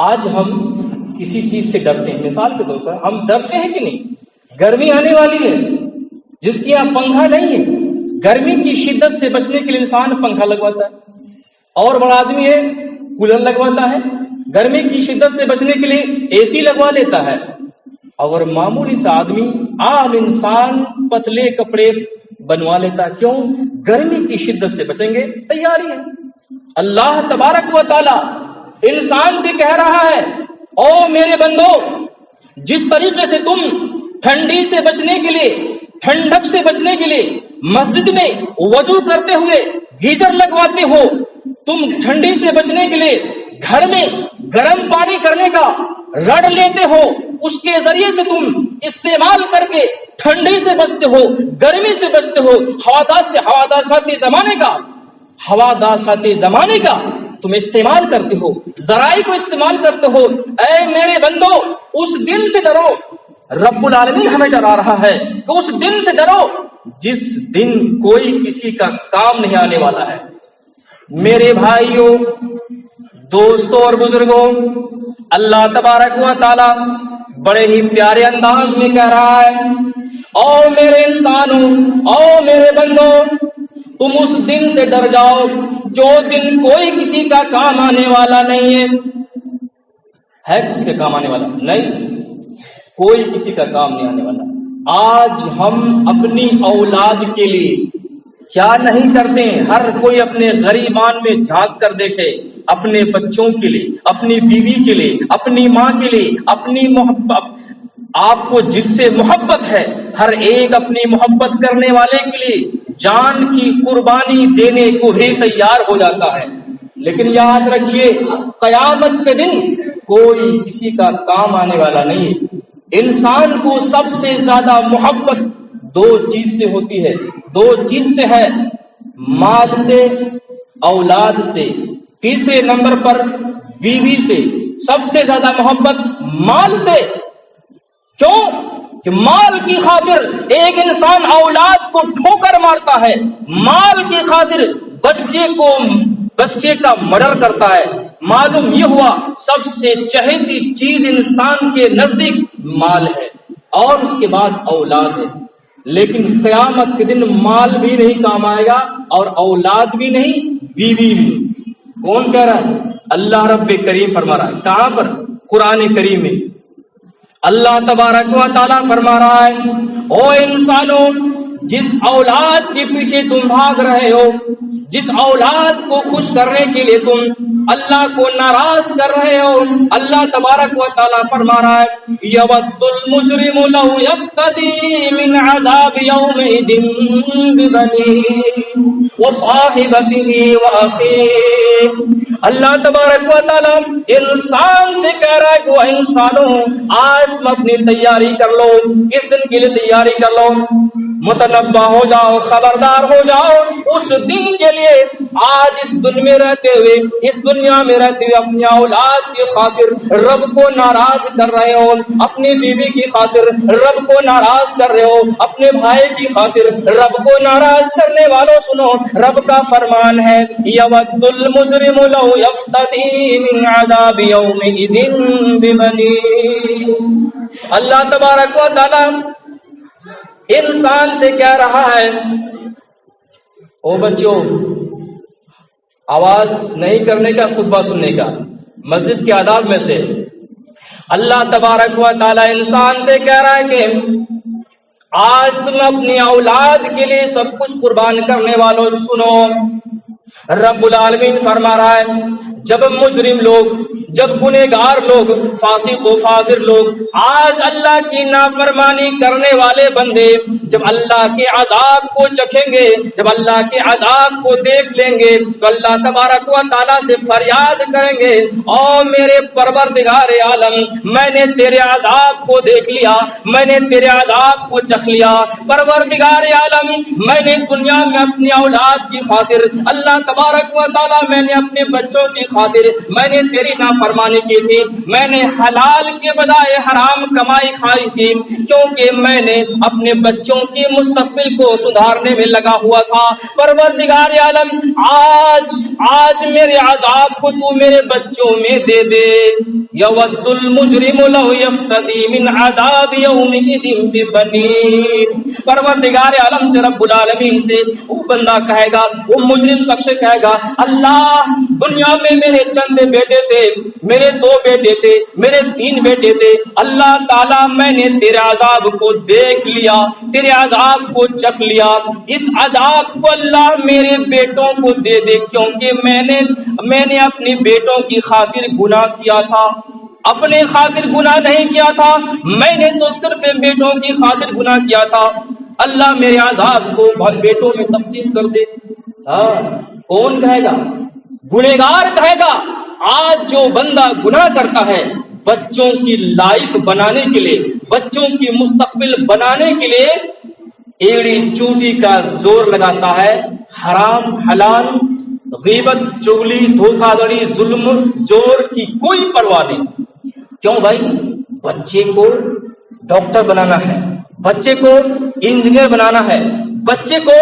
آج ہم کسی چیز سے ڈرتے ہیں، مثال کے طور پر ہم ڈرتے ہیں کہ نہیں؟ گرمی آنے والی ہے جس کی یہاں پنکھا نہیں ہے، گرمی کی شدت سے بچنے کے لیے انسان پنکھا لگواتا ہے، اور بڑا آدمی ہے کولر لگواتا ہے، گرمی کی شدت سے بچنے کے لیے اے سی لگوا لیتا ہے، اور معمولی سا آدمی عام انسان پتلے کپڑے بنوا لیتا ہے۔ کیوں؟ گرمی کی شدت سے بچیں گے، تیاری ہے۔ اللہ تبارک و تعالی انسان سے کہہ رہا ہے، او میرے بندو، جس طریقے سے تم ٹھنڈی سے بچنے کے لیے، ٹھنڈک سے بچنے کے لیے مسجد میں وضو کرتے ہوئے گیزر لگواتے ہو، تم ٹھنڈی سے بچنے کے لیے گھر میں گرم پانی کرنے کا رڑ لیتے ہو، اس کے ذریعے سے تم استعمال کر کے ٹھنڈی سے بچتے ہو، گرمی سے بچتے ہو، حوادثاتی زمانے کا تم استعمال کرتے ہو، ذرائع کو استعمال کرتے ہو۔ اے میرے بندو، اس دن سے ڈرو۔ رب العالمین ہمیں ڈرا رہا ہے کہ اس دن سے ڈرو جس دن کوئی کسی کا کام نہیں آنے والا ہے۔ میرے بھائیوں، دوستوں اور بزرگوں، اللہ تبارک و تعالی بڑے ہی پیارے انداز میں کہہ رہا ہے، او میرے انسانوں، او میرے بندوں، تم اس دن سے ڈر جاؤ جو دن کوئی کسی کا کام آنے والا نہیں ہے کسی کا کام آنے والا نہیں، کوئی کسی کا کام نہیں آنے والا۔ آج ہم اپنی اولاد کے لیے کیا نہیں کرتے ہیں؟ ہر کوئی اپنے غریبان میں جھانک کر دیکھے، اپنے بچوں کے لیے، اپنی بیوی کے لیے، اپنی ماں کے لیے، اپنی محبت، آپ کو جس سے محبت ہے، ہر ایک اپنی محبت کرنے والے کے لیے جان کی قربانی دینے کو ہی تیار ہو جاتا ہے۔ لیکن یاد رکھیے، قیامت کے دن کوئی کسی کا کام آنے والا نہیں ہے۔ انسان کو سب سے زیادہ محبت دو چیز سے ہوتی ہے، دو چیز سے ہے، مال سے، اولاد سے، تیسرے نمبر پر بیوی سے۔ سب سے زیادہ محبت مال سے۔ کیوں؟ کہ مال کی خاطر ایک انسان اولاد کو ٹھوکر مارتا ہے، مال کی خاطر بچے کا مرڈر کرتا ہے۔ معلوم یہ ہوا سب سے چہیتی چیز انسان کے نزدیک مال ہے، اور اس کے بعد اولاد ہے۔ لیکن قیامت کے دن مال بھی نہیں کام آئے گا، اور اولاد بھی نہیں، بیوی بھی۔ کون کہہ رہا ہے؟ اللہ رب کریم فرما رہا ہے۔ کہاں پر؟ قرآن کریم میں اللہ تبارک و تعالیٰ فرما رہا ہے، او انسانوں، جس اولاد کے پیچھے تم بھاگ رہے ہو، جس اولاد کو خوش کرنے کے لیے تم اللہ کو ناراض کر رہے ہو، اللہ تبارک و تعالیٰ فرما رہا ہے، یود المجرم لو یفتدی من عذاب یومئذ ببنیہ وصاحبتہ وأخیہ۔ اللہ تبارک و تعالیٰ انسان سے کہہ رہا ہے کہ وہ انسانوں، آج تم اپنی تیاری کر لو، اس دن کے لیے تیاری کر لو، متنبہ ہو جاؤ، خبردار ہو جاؤ اس دن کے لیے۔ آج اس دنیا میں رہتے ہوئے اپنی اولاد کی خاطر رب کو ناراض کر رہے ہو، اپنی بیوی کی خاطر رب کو ناراض کر رہے ہو، اپنے بھائی کی خاطر رب کو ناراض کرنے والوں سنو، رب کا فرمان ہے، یود المجرم لو یفتدی من عذاب یومئذ ببنیہ۔ اللہ تبارک و تعالی انسان سے کہہ رہا ہے، او بچوں، آواز نہیں کرنے کا، خطبہ سننے کا، مسجد کے آداب میں سے اللہ تبارک و تعالی انسان سے کہہ رہا ہے کہ آج تم اپنی اولاد کے لیے سب کچھ قربان کرنے والوں سنو۔ رب العالمین فرما رہا ہے، جب مجرم لوگ، جب گنہگار لوگ، فاسق و فاجر لوگ، آج اللہ کی نافرمانی کرنے والے بندے جب اللہ کے عذاب کو چکھیں گے، جب اللہ کے عذاب کو دیکھ لیں گے، تو اللہ تبارک و تعالیٰ سے فریاد کریں گے، او میرے پروردگار عالم، میں نے تیرے عذاب کو دیکھ لیا، میں نے تیرے عذاب کو چکھ لیا، پروردگار عالم، میں نے دنیا میں اپنی اولاد کی خاطر، اللہ تبارک و تعالیٰ، میں نے اپنے بچوں کی خاطر، میں نے تیری نافرمانی کی تھی، میں نے حلال کے بجائے حرام کمائی کھائی تھی، کیونکہ میں نے اپنے بچوں کی مستقبل کو سدھارنے میں لگا ہوا تھا۔ پروردگار عالم آج میرے عذاب کو تو میرے بچوں میں دے دے۔ یود المجرم لو یفتدی من عذاب یومئذ ببنیہ۔ پروردگار عالم سے، رب العالمین سے وہ بندہ کہے گا، وہ مجرم شخص کہے گا، اللہ دنیا میں میرے چند بیٹے تھے، میرے 2 بیٹے تھے، میرے 3 بیٹے تھے، اللہ تعالیٰ میں نے تیرے عذاب کو دیکھ لیا، تیرے عذاب کو چکھ لیا، اس عذاب کو اللہ میرے بیٹوں کو دے دے، کیونکہ میں نے اپنی بیٹوں کی خاطر گناہ کیا تھا، اپنے خاطر گناہ نہیں کیا تھا، میں نے تو صرف بیٹوں کی خاطر گناہ کیا تھا، اللہ میرے عذاب کو بیٹوں میں تقسیم کر دے۔ کون کہے گا؟ گنہگار کہے گا۔ آج جو بندہ گناہ کرتا ہے، بچوں کی لائف بنانے کے لیے، بچوں کی مستقبل بنانے کے لیے ایڑی چوٹی کا زور لگاتا ہے، حرام حلال، غیبت، چغلی، دھوکہ دڑی، ظلم، زور کی کوئی پرواہ نہیں۔ کیوں بھائی؟ بچے کو ڈاکٹر بنانا ہے، بچے کو انجینئر بنانا ہے، بچے کو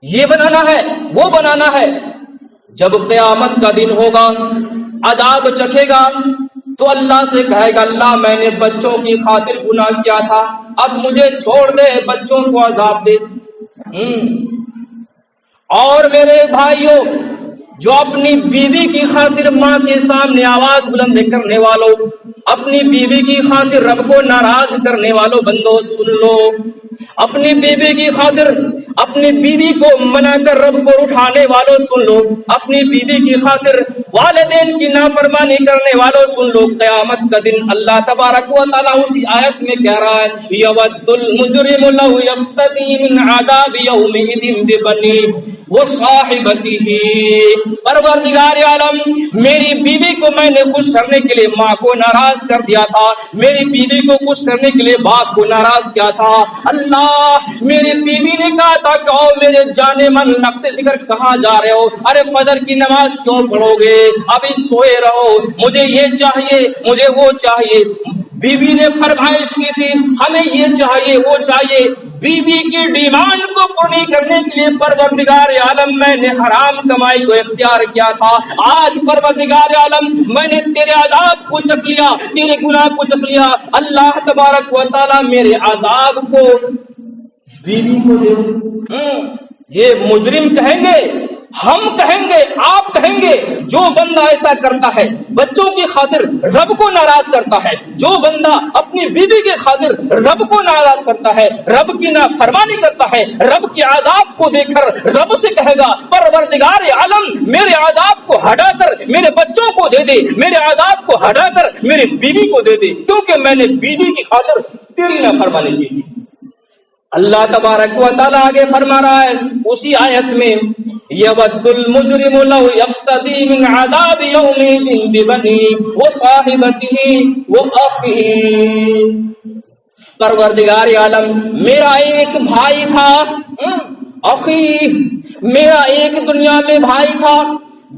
یہ بنانا ہے، وہ بنانا ہے۔ جب قیامت کا دن ہوگا، عذاب چکھے گا، تو اللہ سے کہے گا، اللہ میں نے بچوں کی خاطر گناہ کیا تھا، اب مجھے چھوڑ دے، بچوں کو عذاب دے۔ اور میرے بھائیوں، جو اپنی بیوی کی خاطر ماں کے سامنے آواز بلند کرنے والوں، اپنی بیوی کی خاطر رب کو ناراض کرنے والوں بندو سن لو، اپنی بیوی کی خاطر اپنی بیوی کو منع کر رب کو اٹھانے والوں سن لو، اپنی بیوی کی خاطر والدین کی نافرمانی کرنے والوں سن لو، قیامت کا دن اللہ تبارک و تعالیٰ اسی آیت میں کہہ رہا ہے، یود المجرم لو یفتدی من عذاب یومئذ ببنیہ وصاحبتہ۔ پروردگار عالم، میری بیوی کو میں نے خوش کرنے کے لیے ماں کو ناراض کر دیا تھا، میری بیوی کو خوش کرنے کے لیے باپ کو ناراض کیا تھا، اللہ میری بیوی نے کہا تھا کہ او میرے جانے من نقطے ذکر کہاں جا رہے ہو، ارے فجر کی نماز کیوں پڑھو گے، ابھی سوئے رہو، مجھے یہ چاہیے، مجھے وہ چاہیے۔ بیوی نے فرمائش کی تھی، ہمیں یہ چاہیے وہ چاہیے، بیوی کی ڈیمانڈ کو پوری کرنے کے لیے پروردگار عالم میں نے حرام کمائی کو اختیار کیا تھا، آج پروردگار عالم میں نے تیرے عذاب کو چکھ لیا، تیرے گناہ کو چکھ لیا، اللہ تبارک و تعالیٰ میرے عذاب کو بیوی کو دے۔ یہ مجرم کہیں گے، ہم کہیں گے، آپ کہیں گے، جو بندہ ایسا کرتا ہے، بچوں کی خاطر رب کو ناراض کرتا ہے، جو بندہ اپنی بیوی کی خاطر رب کو ناراض کرتا ہے، رب کی نافرمانی کرتا ہے، رب کے عذاب کو دیکھ کر رب سے کہے گا، پروردگار عالم میرے عذاب کو ہٹا کر میرے بچوں کو دے دے، میرے عذاب کو ہٹا کر میری بیوی کو دے دے، کیونکہ میں نے بیوی کی خاطر تیری نافرمانی کی تھی۔ اللہ تبارک و تعالیٰ آگے فرما رہا ہے اسی آیت میں، یود المجرم لو یفتدی من عذاب یومئذ ببنیہ وصاحبتہ واخیہ۔ پروردگار عالم، میرا ایک بھائی تھا، اخی، میرا ایک دنیا میں بھائی تھا،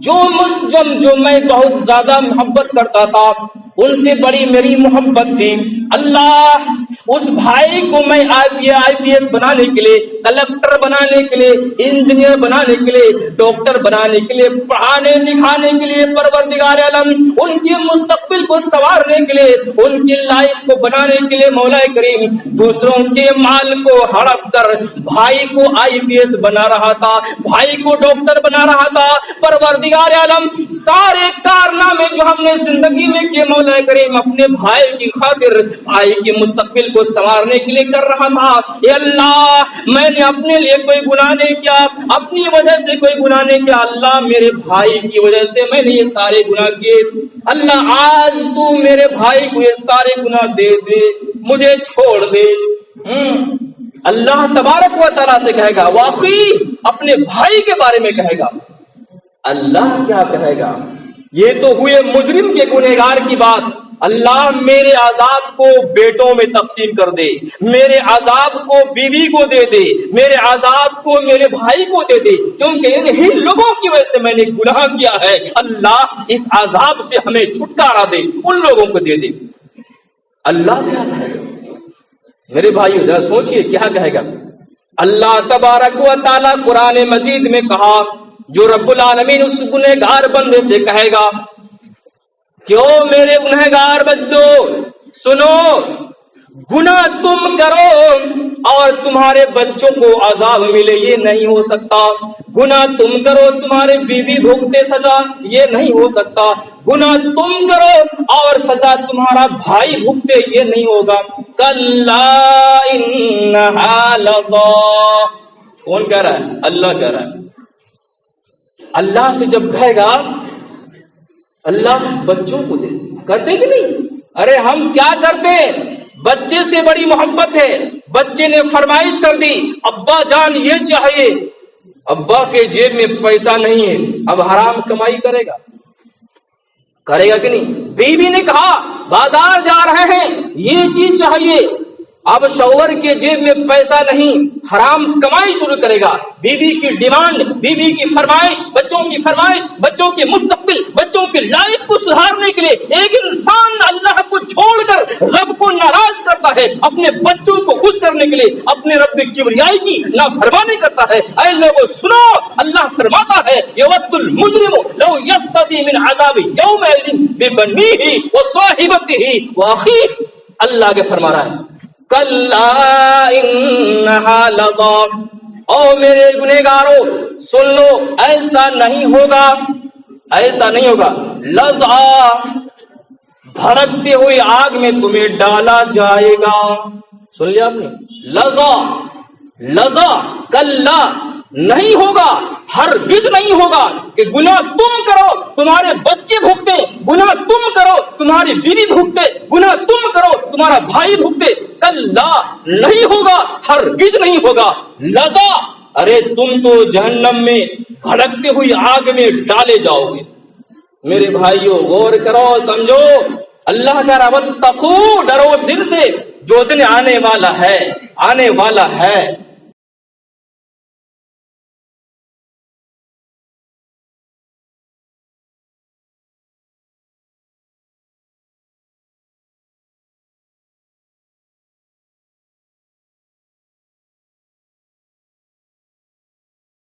جو میں بہت زیادہ محبت کرتا تھا، ان سے بڑی میری محبت تھی، اللہ اس بھائی کو میں آئی پی ایس بنانے کے لیے، کلکٹر بنانے کے لیے، انجینئر بنانے کے لیے، ڈاکٹر بنانے کے لیے، پڑھانے لکھانے کے لیے، پروردگار عالم ان کی مستقبل کو سنوارنے کے لیے، ان کی لائف کو بنانے کے لیے مولا کریم دوسروں کے مال کو ہڑپ کر بھائی کو آئی پی ایس بنا رہا تھا، بھائی کو ڈاکٹر بنا رہا تھا۔ پروردگار عالم سارے کارنامے جو ہم نے زندگی میں کیے مولا کریم اپنے بھائی کی خاطر بھائی کی مستقبل کو سنوارنے کے لیے کر رہا تھا۔ اے اللہ، میں نے اپنے لیے کوئی گناہ نہیں کیا، اپنی وجہ سے کوئی گناہ نہیں کیا، اللہ میرے بھائی کی وجہ سے میں نے یہ سارے گناہ کیے، اللہ آج تو میرے بھائی کو یہ سارے گناہ دے دے، مجھے چھوڑ دے۔ اللہ تبارک و تعالیٰ سے کہے گا، واقعی اپنے بھائی کے بارے میں کہے گا۔ اللہ کیا کہے گا؟ یہ تو ہوئے مجرم کے گنہگار کی بات، اللہ میرے عذاب کو بیٹوں میں تقسیم کر دے، میرے عذاب کو بیوی کو دے دے، میرے عذاب کو میرے بھائی کو دے دے، کیونکہ انہی لوگوں کی وجہ سے میں نے گناہ کیا ہے۔ اللہ اس عذاب سے ہمیں چھٹکارا دے، ان لوگوں کو دے دے۔ اللہ کیا کہے گا؟ میرے بھائیو ذرا سوچئے کیا کہے گا اللہ تبارک و تعالی قرآن مجید میں کہا، جو رب العالمین اس گنہگار بندے سے کہے گا کہ او میرے گنہگار بندو سنو، گناہ تم کرو اور تمہارے بچوں کو عذاب ملے یہ نہیں ہو سکتا، گناہ تم کرو تمہارے بیوی بھوگتے سزا یہ نہیں ہو سکتا، گناہ تم کرو اور سزا تمہارا بھائی بھوگتے یہ نہیں ہوگا۔ کلا انہا لظی، کون کہہ رہا ہے؟ اللہ کہہ رہا ہے۔ اللہ سے جب کہے گا اللہ بچوں کو دے، کرتے کہ نہیں؟ ارے ہم کیا کرتے؟ بچے سے بڑی محبت ہے، بچے نے فرمائش کر دی ابا جان یہ چاہیے، ابا کے جیب میں پیسہ نہیں ہے، اب حرام کمائی کرے گا کہ نہیں؟ بیوی نے کہا بازار جا رہے ہیں یہ چیز چاہیے، اب شوہر کے جیب میں پیسہ نہیں، حرام کمائی شروع کرے گا۔ بیوی کی ڈیمانڈ، بیوی کی فرمائش، بچوں کی فرمائش، بچوں کے مستقبل، بچوں کی لائف کو سدھارنے کے لیے ایک انسان اللہ کو چھوڑ کر رب کو ناراض کرتا ہے، اپنے بچوں کو خوش کرنے کے لیے اپنے رب کبریائی کی نافرمانی کرتا ہے۔ اے لوگوں سنو، اللہ فرماتا ہے یود المجرم لو یفتدی من عذاب یومئذ ببنیہ وصاحبتہ واخیہ، اللہ کے فرما رہا ہے کلا انہا لظی، او میرے گنہگارو سن لو ایسا نہیں ہوگا، ایسا نہیں ہوگا، لظی بھڑکتے ہوئی آگ میں تمہیں ڈالا جائے گا۔ سن لیا آپ نے؟ لظی کلا نہیں ہوگا، ہرگز نہیں ہوگا کہ گناہ تم کرو تمہارے بچے بھوگتے، گناہ تم کرو تمہاری بیوی بھوگتے، گناہ تم کرو تمہارا بھائی بھوگتے، کلا نہیں ہوگا، ہرگز نہیں ہوگا۔ لظی، ارے تم تو جہنم میں بھڑکتے ہوئی آگ میں ڈالے جاؤ گے۔ میرے بھائیوں غور کرو، سمجھو، اللہ کا واتقوا، ڈرو اس دن سے جو دن آنے والا ہے، آنے والا ہے۔